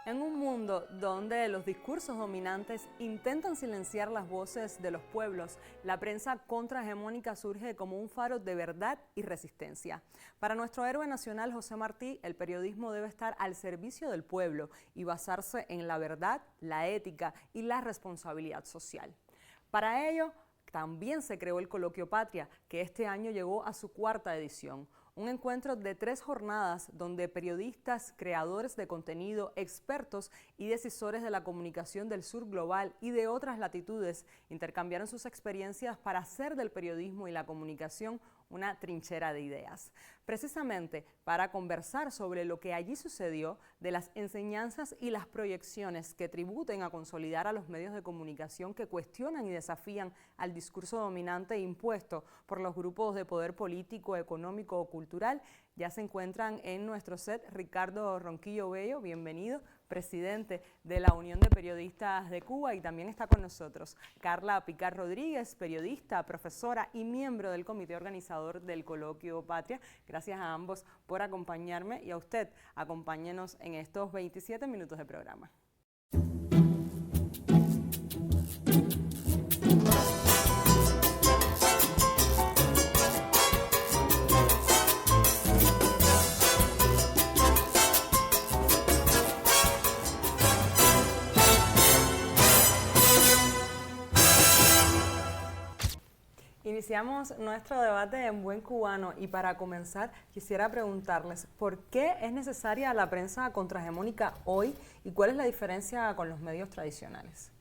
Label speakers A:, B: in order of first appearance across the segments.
A: En un mundo donde los discursos dominantes intentan silenciar las voces de los pueblos, la prensa contrahegemónica surge como un faro de verdad y resistencia. Para nuestro héroe nacional José Martí, el periodismo debe estar al servicio del pueblo y basarse en la verdad, la ética y la responsabilidad social. Para ello, también se creó el Coloquio Patria, que este año llegó a su cuarta edición. Un encuentro de 3 jornadas donde periodistas, creadores de contenido, expertos y decisores de la comunicación del sur global y de otras latitudes intercambiaron sus experiencias para hacer del periodismo y la comunicación una trinchera de ideas. Precisamente para conversar sobre lo que allí sucedió, de las enseñanzas y las proyecciones que tributen a consolidar a los medios de comunicación que cuestionan y desafían al discurso dominante impuesto por los grupos de poder político, económico o cultural, ya se encuentran en nuestro set Ricardo Ronquillo Bello, bienvenido, presidente de la Unión de Periodistas de Cuba, y también está con nosotros Carla Picar Rodríguez, periodista, profesora y miembro del comité organizador del Coloquio Patria. Gracias a ambos por acompañarme y a usted, acompáñenos en estos 27 minutos de programa. Iniciamos nuestro debate en buen cubano y para comenzar quisiera preguntarles ¿por qué es necesaria la prensa contrahegemónica hoy y cuál es la diferencia con los medios tradicionales?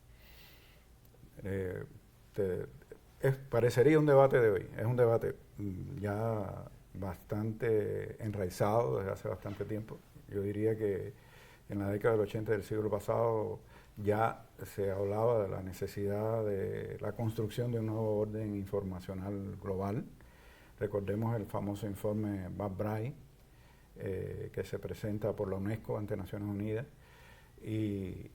B: Parecería un debate de hoy, es un debate ya bastante enraizado desde hace bastante tiempo. Yo diría que en la década del 80 del siglo pasado ya se hablaba de la necesidad de la construcción de un nuevo orden informacional global. Recordemos el famoso informe Bad-Brahe, que se presenta por la UNESCO ante Naciones Unidas, y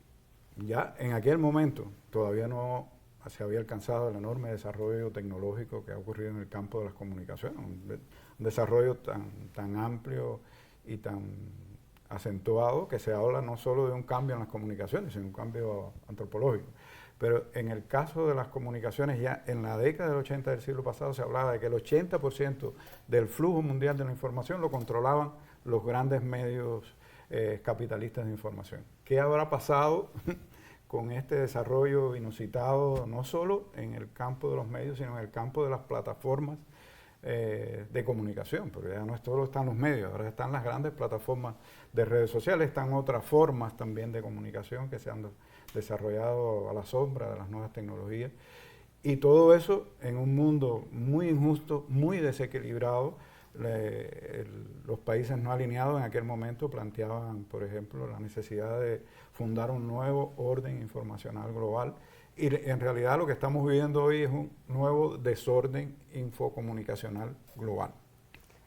B: ya en aquel momento todavía no se había alcanzado el enorme desarrollo tecnológico que ha ocurrido en el campo de las comunicaciones, un desarrollo tan amplio y tan acentuado que se habla no solo de un cambio en las comunicaciones, sino un cambio antropológico. Pero en el caso de las comunicaciones, ya en la década del 80 del siglo pasado se hablaba de que el 80% del flujo mundial de la información lo controlaban los grandes medios capitalistas de información. ¿Qué habrá pasado con este desarrollo inusitado, no solo en el campo de los medios, sino en el campo de las plataformas de comunicación? Porque ya no es solo están los medios, ahora están las grandes plataformas de redes sociales, están otras formas también de comunicación que se han desarrollado a la sombra de las nuevas tecnologías. Y todo eso en un mundo muy injusto, muy desequilibrado. Los países no alineados en aquel momento planteaban, por ejemplo, la necesidad de fundar un nuevo orden informacional global. Y en realidad lo que estamos viviendo hoy es un nuevo desorden infocomunicacional global.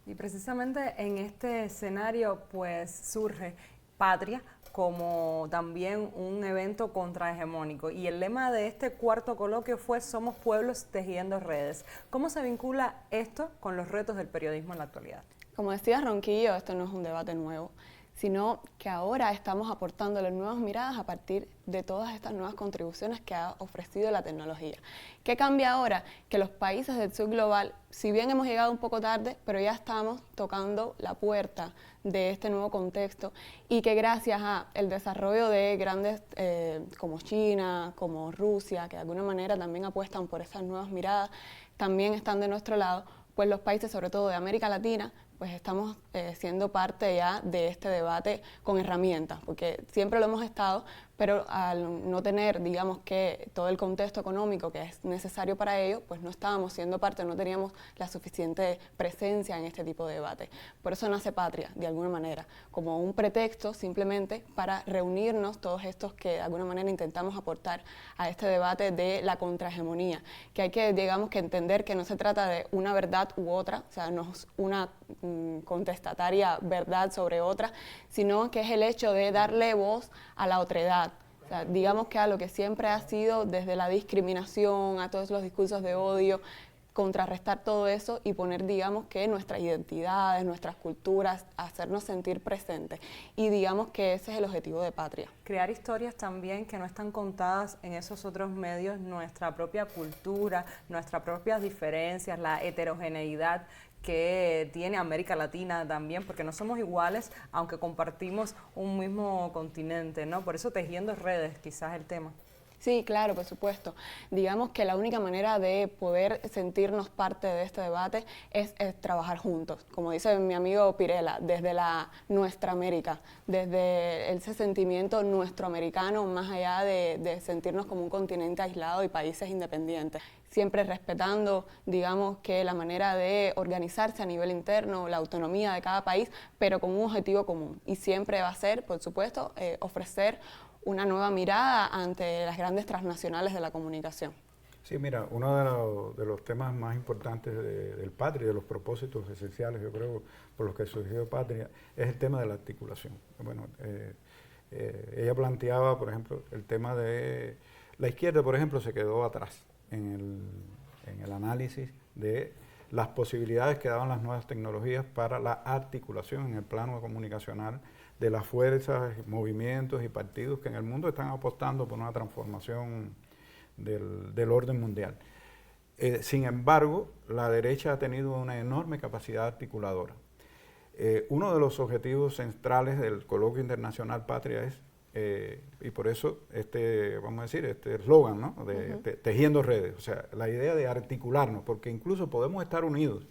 A: Y precisamente en este escenario pues surge Patria como también un evento contrahegemónico. Y el lema de este cuarto coloquio fue Somos pueblos tejiendo redes. ¿Cómo se vincula esto con los retos del periodismo en la actualidad?
C: Como decía Ronquillo, esto no es un debate nuevo, sino que ahora estamos aportándole nuevas miradas a partir de todas estas nuevas contribuciones que ha ofrecido la tecnología. ¿Qué cambia ahora? Que los países del sur global, si bien hemos llegado un poco tarde, pero ya estamos tocando la puerta de este nuevo contexto y que gracias al desarrollo de grandes como China, como Rusia, que de alguna manera también apuestan por esas nuevas miradas, también están de nuestro lado, pues los países, sobre todo de América Latina, pues estamos siendo parte ya de este debate con herramientas, porque siempre lo hemos estado, pero al no tener, digamos, que todo el contexto económico que es necesario para ello, pues no estábamos siendo parte, no teníamos la suficiente presencia en este tipo de debate. Por eso nace Patria, de alguna manera, como un pretexto simplemente para reunirnos todos estos que de alguna manera intentamos aportar a este debate de la contrahegemonía, que hay que, digamos, que entender que no se trata de una verdad u otra, o sea, no es una contestataria verdad sobre otra, sino que es el hecho de darle voz a la otredad. O sea, digamos que a lo que siempre ha sido desde la discriminación, a todos los discursos de odio, contrarrestar todo eso y poner, digamos, que nuestras identidades, nuestras culturas, hacernos sentir presentes. Y digamos que ese es el objetivo de Patria.
A: Crear historias también que no están contadas en esos otros medios, nuestra propia cultura, nuestras propias diferencias, la heterogeneidad que tiene América Latina también, porque no somos iguales, aunque compartimos un mismo continente, ¿no? Por eso tejiendo redes, quizás el tema.
C: Sí, claro, por supuesto. Digamos que la única manera de poder sentirnos parte de este debate es trabajar juntos. Como dice mi amigo Pirela, desde nuestra América, desde ese sentimiento nuestro americano, más allá de sentirnos como un continente aislado y países independientes. Siempre respetando, digamos, que la manera de organizarse a nivel interno, la autonomía de cada país, pero con un objetivo común. Y siempre va a ser, por supuesto, ofrecer una nueva mirada ante las grandes transnacionales de la comunicación.
B: Sí, mira, uno de los temas más importantes del Patria, de los propósitos esenciales, yo creo, por los que surgió Patria, es el tema de la articulación. Bueno, ella planteaba, por ejemplo, el tema de la izquierda, por ejemplo, se quedó atrás en el análisis de las posibilidades que daban las nuevas tecnologías para la articulación en el plano comunicacional de las fuerzas, movimientos y partidos que en el mundo están apostando por una transformación del orden mundial. Sin embargo, la derecha ha tenido una enorme capacidad articuladora. Uno de los objetivos centrales del Coloquio Internacional Patria es, y por eso vamos a decir, este eslogan, ¿no? Tejiendo redes, o sea, la idea de articularnos, porque incluso podemos estar unidos.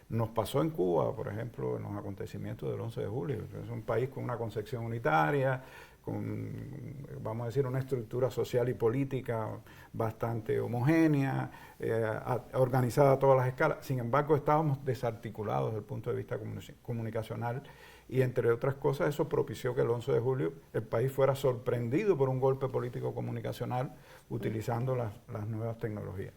B: Nos pasó en Cuba, por ejemplo, en los acontecimientos del 11 de julio. Es un país con una concepción unitaria, con, vamos a decir, una estructura social y política bastante homogénea, organizada a todas las escalas. Sin embargo, estábamos desarticulados desde el punto de vista comunicacional y, entre otras cosas, eso propició que el 11 de julio el país fuera sorprendido por un golpe político comunicacional utilizando las nuevas tecnologías.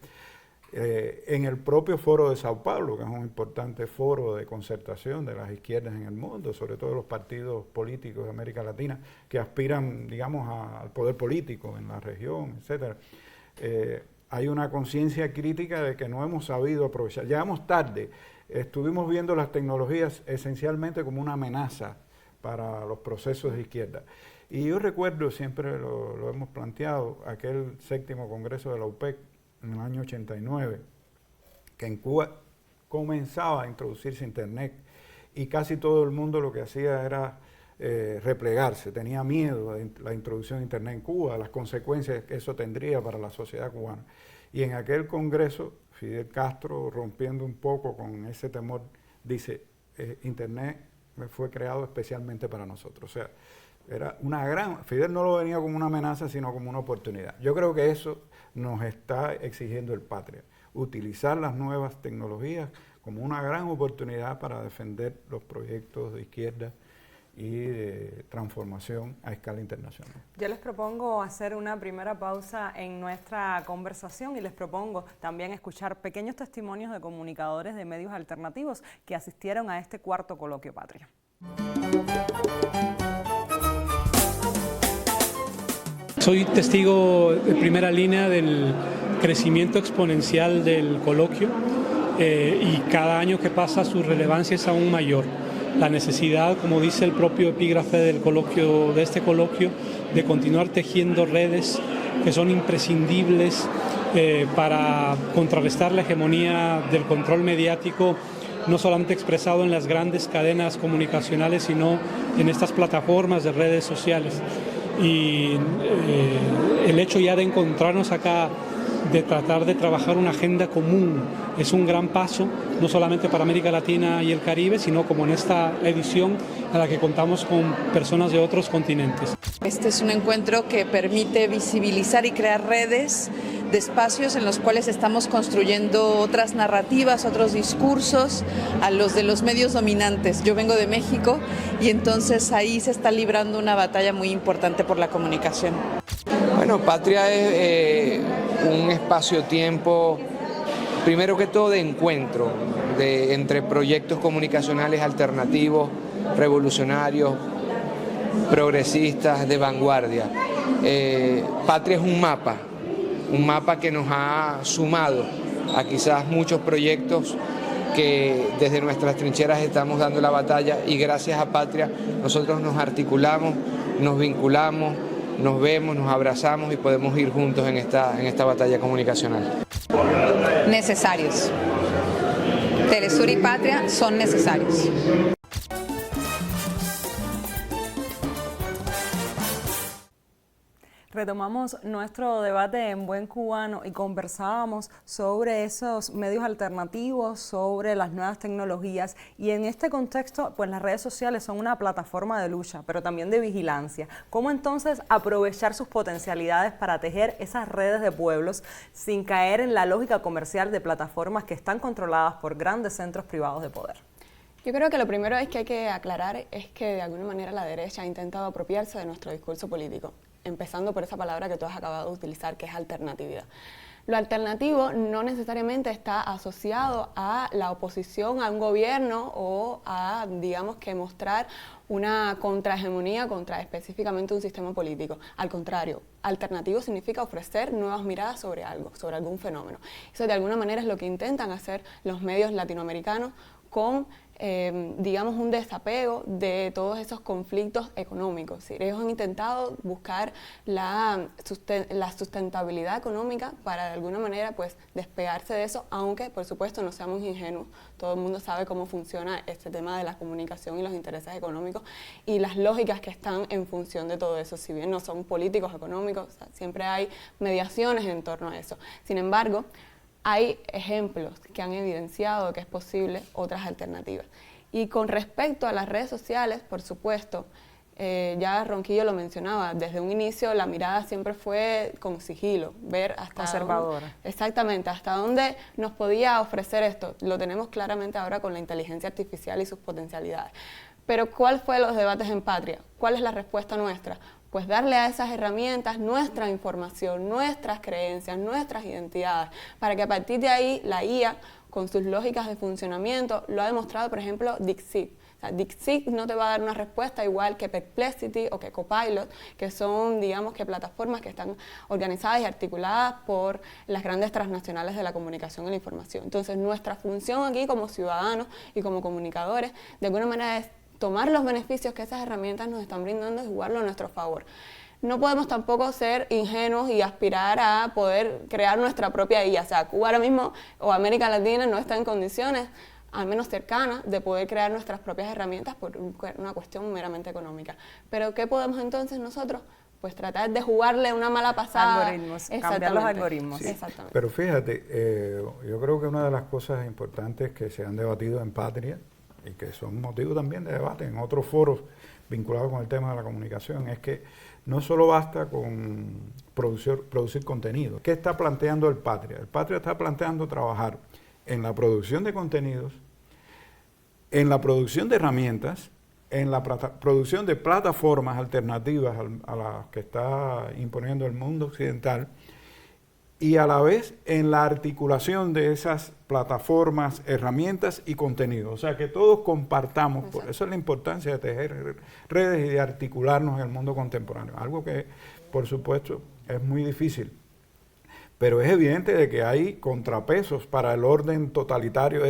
B: En el propio Foro de Sao Paulo, que es un importante foro de concertación de las izquierdas en el mundo, sobre todo los partidos políticos de América Latina que aspiran, digamos, al poder político en la región, etcétera, hay una conciencia crítica de que no hemos sabido aprovechar. Llegamos tarde, estuvimos viendo las tecnologías esencialmente como una amenaza para los procesos de izquierda. Y yo recuerdo, siempre lo hemos planteado, aquel 7º Congreso de la UPEC, en el año 89, que en Cuba comenzaba a introducirse Internet y casi todo el mundo lo que hacía era replegarse, tenía miedo de la introducción de Internet en Cuba, las consecuencias que eso tendría para la sociedad cubana. Y en aquel congreso, Fidel Castro, rompiendo un poco con ese temor, dice, Internet fue creado especialmente para nosotros. O sea, era una gran... Fidel no lo venía como una amenaza, sino como una oportunidad. Yo creo que eso nos está exigiendo el Patria, utilizar las nuevas tecnologías como una gran oportunidad para defender los proyectos de izquierda y de transformación a escala internacional.
A: Yo les propongo hacer una primera pausa en nuestra conversación y les propongo también escuchar pequeños testimonios de comunicadores de medios alternativos que asistieron a este 4º Coloquio Patria.
D: Soy testigo de primera línea del crecimiento exponencial del coloquio y cada año que pasa su relevancia es aún mayor. La necesidad, como dice el propio epígrafe del coloquio, de este coloquio, de continuar tejiendo redes que son imprescindibles para contrarrestar la hegemonía del control mediático, no solamente expresado en las grandes cadenas comunicacionales, sino en estas plataformas de redes sociales. Y el hecho ya de encontrarnos acá, de tratar de trabajar una agenda común, es un gran paso, no solamente para América Latina y el Caribe, sino como en esta edición a la que contamos con personas de otros continentes.
E: Este es un encuentro que permite visibilizar y crear redes de espacios en los cuales estamos construyendo otras narrativas, otros discursos a los de los medios dominantes. Yo vengo de México y entonces ahí se está librando una batalla muy importante por la comunicación.
F: Bueno, Patria es un espacio-tiempo, primero que todo de encuentro entre proyectos comunicacionales alternativos, revolucionarios, progresistas, de vanguardia. Patria es un mapa que nos ha sumado a quizás muchos proyectos que desde nuestras trincheras estamos dando la batalla, y gracias a Patria nosotros nos articulamos, nos vinculamos, nos vemos, nos abrazamos y podemos ir juntos en esta batalla comunicacional.
G: Necesarios. Telesur y Patria son necesarios.
A: Retomamos nuestro debate en Buen Cubano y conversábamos sobre esos medios alternativos, sobre las nuevas tecnologías, y en este contexto pues las redes sociales son una plataforma de lucha, pero también de vigilancia. ¿Cómo entonces aprovechar sus potencialidades para tejer esas redes de pueblos sin caer en la lógica comercial de plataformas que están controladas por grandes centros privados de poder?
C: Yo creo que lo primero que hay que aclarar es que de alguna manera la derecha ha intentado apropiarse de nuestro discurso político, empezando por esa palabra que tú has acabado de utilizar, que es alternatividad. Lo alternativo no necesariamente está asociado a la oposición a un gobierno o a, digamos, que mostrar una contrahegemonía contra específicamente un sistema político. Al contrario, alternativo significa ofrecer nuevas miradas sobre algo, sobre algún fenómeno. Eso de alguna manera es lo que intentan hacer los medios latinoamericanos con digamos, un desapego de todos esos conflictos económicos. Ellos han intentado buscar la sustentabilidad económica para de alguna manera pues despegarse de eso, aunque por supuesto no seamos ingenuos. Todo el mundo sabe cómo funciona este tema de la comunicación y los intereses económicos y las lógicas que están en función de todo eso. Si bien no son políticos económicos, o sea, siempre hay mediaciones en torno a eso. Sin embargo, hay ejemplos que han evidenciado que es posible otras alternativas. Y con respecto a las redes sociales, por supuesto, ya Ronquillo lo mencionaba, desde un inicio la mirada siempre fue con sigilo, ver hasta
A: conservadora.
C: Exactamente, hasta dónde nos podía ofrecer esto. Lo tenemos claramente ahora con la inteligencia artificial y sus potencialidades. Pero ¿cuál fue los debates en Patria? ¿Cuál es la respuesta nuestra? Pues darle a esas herramientas nuestra información, nuestras creencias, nuestras identidades, para que a partir de ahí la IA, con sus lógicas de funcionamiento, lo ha demostrado, por ejemplo, DeepSeek. O sea, DeepSeek no te va a dar una respuesta igual que Perplexity o que Copilot, que son, digamos, que plataformas que están organizadas y articuladas por las grandes transnacionales de la comunicación y la información. Entonces, nuestra función aquí como ciudadanos y como comunicadores, de alguna manera es tomar los beneficios que esas herramientas nos están brindando y jugarlo a nuestro favor. No podemos tampoco ser ingenuos y aspirar a poder crear nuestra propia IA. O sea, Cuba ahora mismo o América Latina no está en condiciones, al menos cercanas, de poder crear nuestras propias herramientas por una cuestión meramente económica. Pero ¿qué podemos entonces nosotros? Pues tratar de jugarle una mala pasada.
A: Algoritmos, cambiar los algoritmos.
B: Sí,
C: exactamente.
B: pero fíjate, yo creo que una de las cosas importantes que se han debatido en Patria y que son motivo también de debate en otros foros vinculados con el tema de la comunicación, es que no solo basta con producir contenido. ¿Qué está planteando el Patria? El Patria está planteando trabajar en la producción de contenidos, en la producción de herramientas, en la producción de plataformas alternativas a las que está imponiendo el mundo occidental, y a la vez en la articulación de esas plataformas, herramientas y contenidos. O sea, que todos compartamos. Por eso es la importancia de tejer redes y de articularnos en el mundo contemporáneo. Algo que, por supuesto, es muy difícil. Pero es evidente de que hay contrapesos para el orden totalitario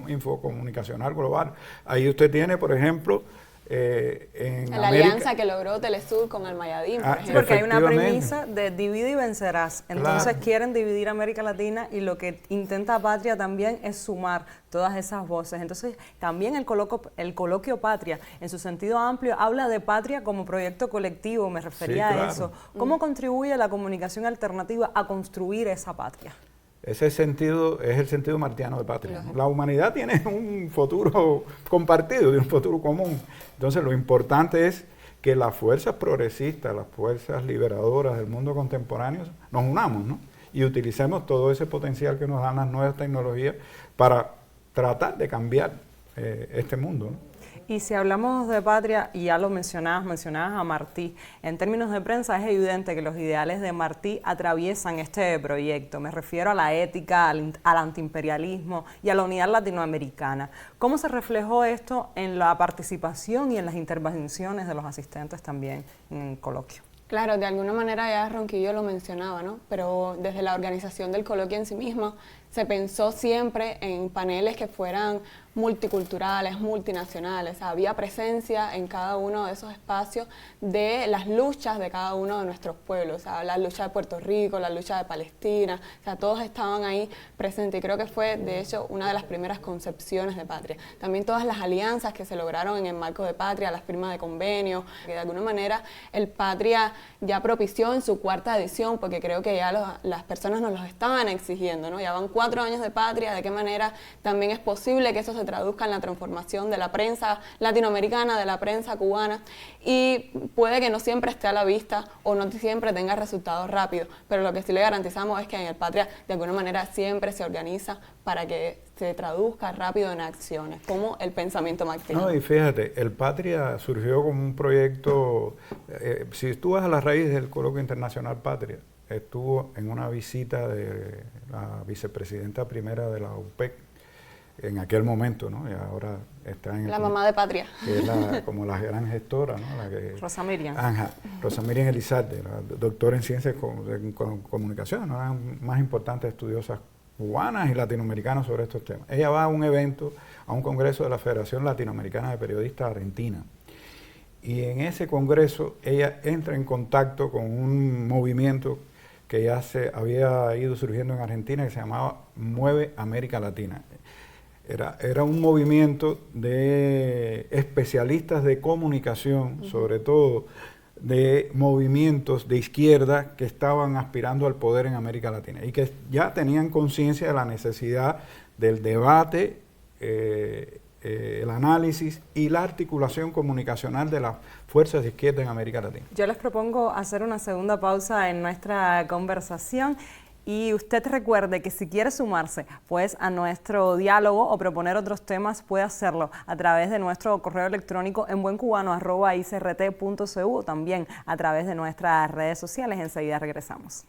B: infocomunicacional global. Ahí usted tiene, por ejemplo, en
C: la alianza que logró Telesur con el Mayadín, por ejemplo.
A: Porque hay una premisa de divide y vencerás. Entonces
B: Claro.
A: quieren dividir América Latina y lo que intenta Patria también es sumar todas esas voces. Entonces también el coloquio Patria, en su sentido amplio, habla de Patria como proyecto colectivo, me refería
B: Sí, claro.
A: a eso. ¿Cómo contribuye la comunicación alternativa a construir esa patria?
B: Ese sentido es el sentido martiano de Patria. La humanidad tiene un futuro compartido, un futuro común. Entonces lo importante es que las fuerzas progresistas, las fuerzas liberadoras del mundo contemporáneo nos unamos, ¿no? Y utilicemos todo ese potencial que nos dan las nuevas tecnologías para tratar de cambiar este mundo, ¿no?
A: Y si hablamos de Patria, y ya lo mencionabas a Martí, en términos de prensa es evidente que los ideales de Martí atraviesan este proyecto. Me refiero a la ética, al antiimperialismo y a la unidad latinoamericana. ¿Cómo se reflejó esto en la participación y en las intervenciones de los asistentes también en el coloquio?
C: Claro, de alguna manera ya Ronquillo lo mencionaba, ¿no? Pero desde la organización del coloquio en sí mismo se pensó siempre en paneles que fueran multiculturales, multinacionales. O sea, había presencia en cada uno de esos espacios de las luchas de cada uno de nuestros pueblos. O sea, la lucha de Puerto Rico, la lucha de Palestina, o sea, todos estaban ahí presentes y creo que fue, de hecho, una de las primeras concepciones de Patria. También todas las alianzas que se lograron en el marco de Patria, las firmas de convenios, que de alguna manera el Patria ya propició en su 4ª edición, porque creo que ya las personas nos los estaban exigiendo, ¿no? Ya van 4 años de Patria, de qué manera también es posible que eso se traduzca en la transformación de la prensa latinoamericana, de la prensa cubana, y puede que no siempre esté a la vista o no siempre tenga resultados rápidos, pero lo que sí le garantizamos es que en el Patria de alguna manera siempre se organiza para que se traduzca rápido en acciones, como el pensamiento marxista.
B: No, y fíjate, el Patria surgió como un proyecto, si tú vas a la raíz del Coloquio Internacional Patria, estuvo en una visita de la vicepresidenta primera de la UPEC, en aquel momento, ¿no? Y ahora está en...
C: La mamá de Patria.
B: Que es como la gran gestora, ¿no? La que,
A: Rosa Miriam.
B: Ajá, Rosa Miriam Elizalde, la doctora en Ciencias de Comunicación, una de las más importantes estudiosas cubanas y latinoamericanas sobre estos temas. Ella va a un evento, a un congreso de la Federación Latinoamericana de Periodistas Argentina. Y en ese congreso ella entra en contacto con un movimiento que ya había ido surgiendo en Argentina que se llamaba Mueve América Latina. Era un movimiento de especialistas de comunicación, sobre todo de movimientos de izquierda que estaban aspirando al poder en América Latina y que ya tenían conciencia de la necesidad del debate, el análisis y la articulación comunicacional de las fuerzas de izquierda en América Latina.
A: Yo les propongo hacer una segunda pausa en nuestra conversación. Y usted recuerde que si quiere sumarse pues a nuestro diálogo o proponer otros temas, puede hacerlo a través de nuestro correo electrónico en buencubano@icrt.cu o también a través de nuestras redes sociales. Enseguida regresamos.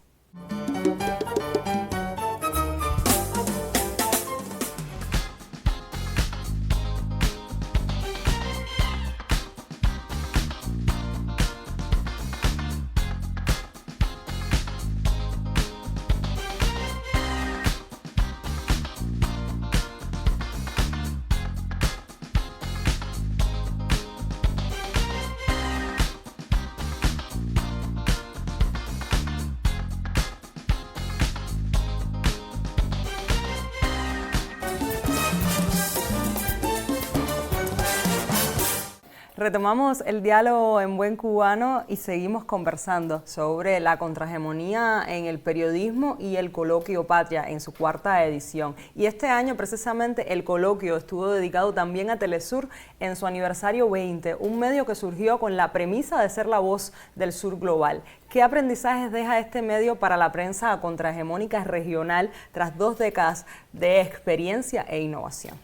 A: Retomamos el diálogo en Buen Cubano y seguimos conversando sobre la contrahegemonía en el periodismo y el Coloquio Patria en su 4ª edición. Y este año precisamente el coloquio estuvo dedicado también a Telesur en su aniversario 20, un medio que surgió con la premisa de ser la voz del sur global. ¿Qué aprendizajes deja este medio para la prensa contrahegemónica regional tras 2 décadas de experiencia e innovación?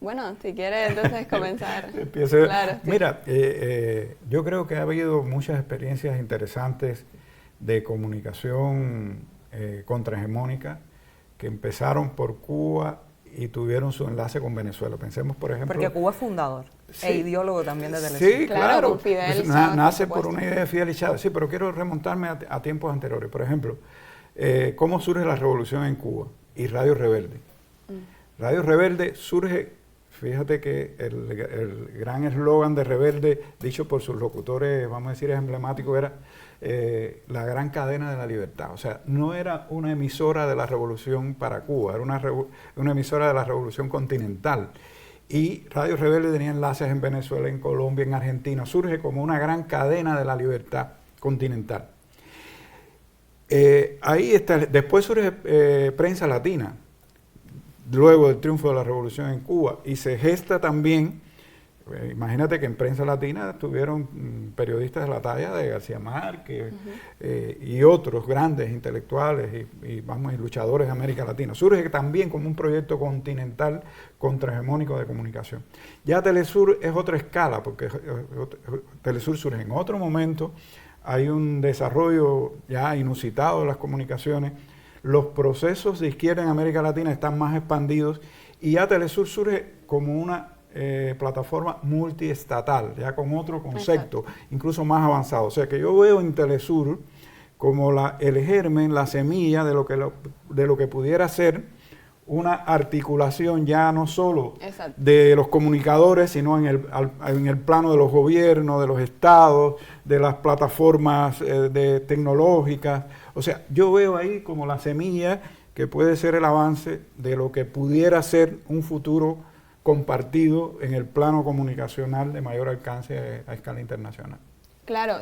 C: Bueno, si quieres entonces comenzar.
B: Claro, sí. Mira, yo creo que ha habido muchas experiencias interesantes de comunicación contrahegemónica que empezaron por Cuba y tuvieron su enlace con Venezuela. Pensemos, por ejemplo...
A: Porque Cuba es fundador e ideólogo también de Telesur.
B: Sí, claro.
C: Fidel
B: Chávez, nace por una idea de Fidel y Chávez. Sí, pero quiero remontarme a tiempos anteriores. Por ejemplo, cómo surge la revolución en Cuba y Radio Rebelde. Radio Rebelde surge... Fíjate que el gran eslogan de Rebelde, dicho por sus locutores, vamos a decir, es emblemático, era la gran cadena de la libertad. O sea, no era una emisora de la revolución para Cuba, era una emisora de la revolución continental. Y Radio Rebelde tenía enlaces en Venezuela, en Colombia, en Argentina. Surge como una gran cadena de la libertad continental. Ahí está. Después surge Prensa Latina, luego del triunfo de la revolución en Cuba, y se gesta también, imagínate que en Prensa Latina estuvieron periodistas de la talla de García Márquez y otros grandes intelectuales y luchadores de América Latina. Surge también como un proyecto continental contrahegemónico de comunicación. Ya Telesur es otra escala, porque Telesur surge en otro momento, hay un desarrollo ya inusitado de las comunicaciones. Los procesos de izquierda en América Latina están más expandidos y ya Telesur surge como una plataforma multiestatal, ya con otro concepto, incluso más avanzado. O sea que yo veo en Telesur como el germen, la semilla de lo que pudiera ser una articulación ya no solo de los comunicadores, sino en el plano de los gobiernos, de los estados, de las plataformas tecnológicas. O sea, yo veo ahí como la semilla que puede ser el avance de lo que pudiera ser un futuro compartido en el plano comunicacional de mayor alcance a escala internacional.
C: Claro,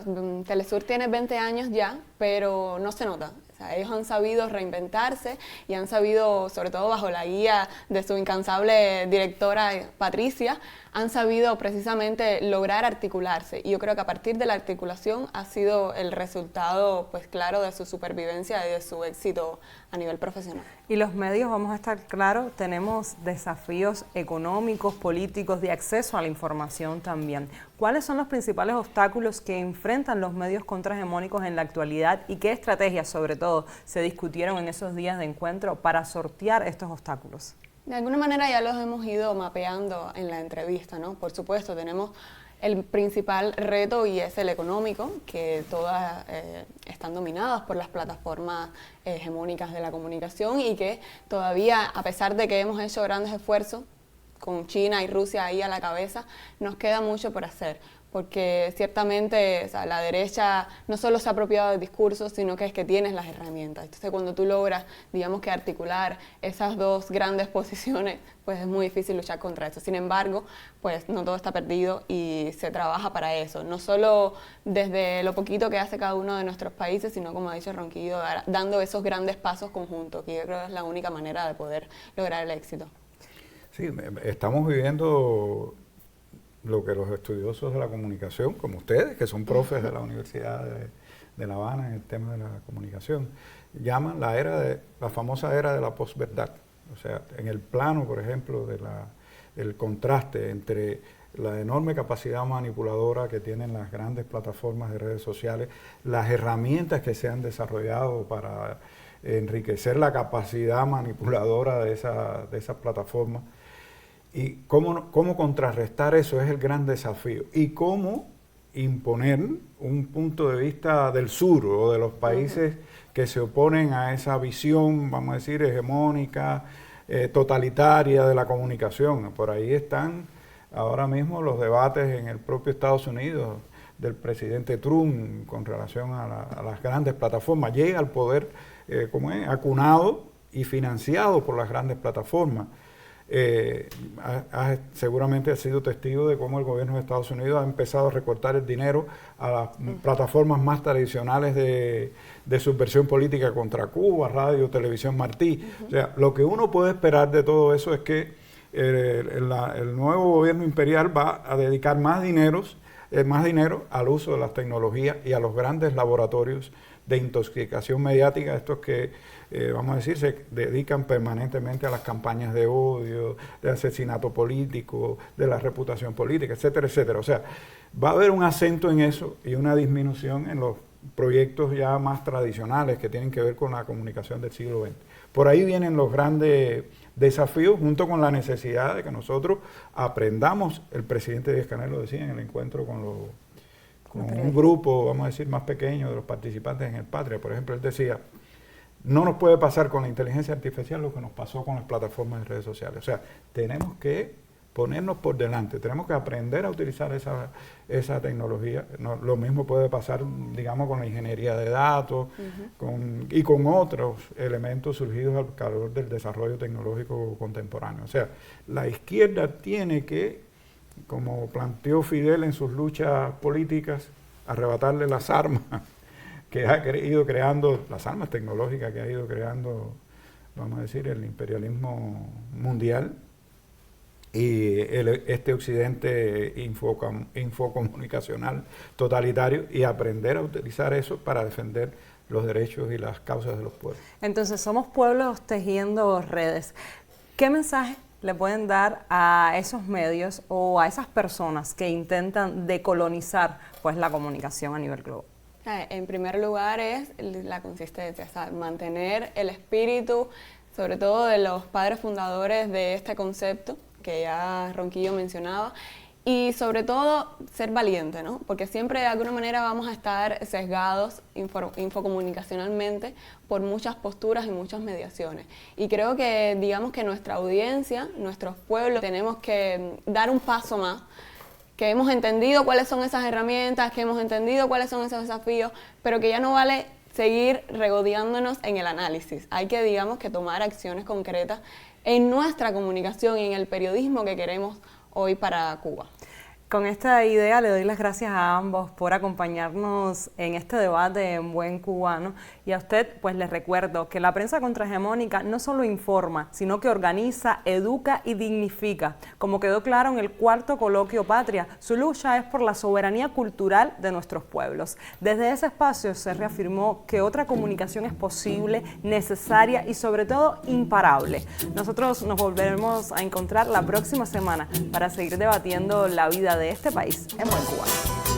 C: Telesur tiene 20 años ya, pero no se nota. O sea, ellos han sabido reinventarse y han sabido, sobre todo bajo la guía de su incansable directora Patricia, han sabido precisamente lograr articularse. Y yo creo que a partir de la articulación ha sido el resultado, pues claro, de su supervivencia y de su éxito a nivel profesional.
A: Y los medios, vamos a estar claros, tenemos desafíos económicos, políticos, de acceso a la información también. ¿Cuáles son los principales obstáculos que enfrentan los medios contrahegemónicos en la actualidad y qué estrategias, sobre todo, se discutieron en esos días de encuentro para sortear estos obstáculos?
C: De alguna manera ya los hemos ido mapeando en la entrevista, ¿no? Por supuesto, tenemos el principal reto y es el económico, que todas están dominadas por las plataformas hegemónicas de la comunicación y que todavía, a pesar de que hemos hecho grandes esfuerzos, con China y Rusia ahí a la cabeza, nos queda mucho por hacer. Porque ciertamente, o sea, la derecha no solo se ha apropiado del discurso, sino que es que tienes las herramientas. Entonces, cuando tú logras, digamos que articular esas dos grandes posiciones, pues es muy difícil luchar contra eso. Sin embargo, pues no todo está perdido y se trabaja para eso. No solo desde lo poquito que hace cada uno de nuestros países, sino, como ha dicho Ronquillo, dando esos grandes pasos conjuntos, que yo creo que es la única manera de poder lograr el éxito.
B: Sí, estamos viviendo lo que los estudiosos de la comunicación, como ustedes, que son profes de la Universidad de La Habana en el tema de la comunicación, llaman la famosa era de la posverdad. O sea, en el plano, por ejemplo, del contraste entre la enorme capacidad manipuladora que tienen las grandes plataformas de redes sociales, las herramientas que se han desarrollado para enriquecer la capacidad manipuladora de esas plataformas, y cómo contrarrestar eso es el gran desafío. Y cómo imponer un punto de vista del sur o de los países que se oponen a esa visión, vamos a decir, hegemónica, totalitaria de la comunicación. Por ahí están ahora mismo los debates en el propio Estados Unidos del presidente Trump con relación a las grandes plataformas. Llega al poder acunado y financiado por las grandes plataformas. Seguramente ha sido testigo de cómo el gobierno de Estados Unidos ha empezado a recortar el dinero a las plataformas más tradicionales de subversión política contra Cuba, Radio, Televisión Martí. O sea, lo que uno puede esperar de todo eso es que el nuevo gobierno imperial va a dedicar más dinero al uso de las tecnologías y a los grandes laboratorios de intoxicación mediática, estos que, vamos a decir, se dedican permanentemente a las campañas de odio, de asesinato político, de la reputación política, etcétera, etcétera. O sea, va a haber un acento en eso y una disminución en los proyectos ya más tradicionales que tienen que ver con la comunicación del siglo XX. Por ahí vienen los grandes desafíos, junto con la necesidad de que nosotros aprendamos. El presidente Díaz-Canel lo decía en el encuentro con un grupo, vamos a decir, más pequeño de los participantes en el Patria. Por ejemplo, él decía, no nos puede pasar con la inteligencia artificial lo que nos pasó con las plataformas de redes sociales. O sea, tenemos que ponernos por delante, tenemos que aprender a utilizar esa tecnología. Lo mismo puede pasar, digamos, con la ingeniería de datos y con otros elementos surgidos al calor del desarrollo tecnológico contemporáneo. O sea, la izquierda tiene que, como planteó Fidel en sus luchas políticas, arrebatarle las armas que ha ido creando, las armas tecnológicas que ha ido creando, vamos a decir, el imperialismo mundial y este occidente infocomunicacional totalitario, y aprender a utilizar eso para defender los derechos y las causas de los pueblos.
A: Entonces, somos pueblos tejiendo redes. ¿Qué mensaje le pueden dar a esos medios o a esas personas que intentan decolonizar pues la comunicación a nivel global?
C: En primer lugar es la consistencia, o sea, mantener el espíritu, sobre todo de los padres fundadores de este concepto, que ya Ronquillo mencionaba, y sobre todo ser valiente, ¿no? Porque siempre de alguna manera vamos a estar sesgados infocomunicacionalmente por muchas posturas y muchas mediaciones. Y creo que, digamos que nuestra audiencia, nuestros pueblos, tenemos que dar un paso más, que hemos entendido cuáles son esas herramientas, que hemos entendido cuáles son esos desafíos, pero que ya no vale seguir regodeándonos en el análisis. Hay que, digamos, que tomar acciones concretas en nuestra comunicación y en el periodismo que queremos hoy para Cuba.
A: Con esta idea le doy las gracias a ambos por acompañarnos en este debate en buen cubano, y a usted pues les recuerdo que la prensa contrahegemónica no solo informa, sino que organiza, educa y dignifica. Como quedó claro en el 4º Coloquio Patria, su lucha es por la soberanía cultural de nuestros pueblos. Desde ese espacio se reafirmó que otra comunicación es posible, necesaria y sobre todo imparable. Nosotros nos volveremos a encontrar la próxima semana para seguir debatiendo la vida de este país en buen cubano.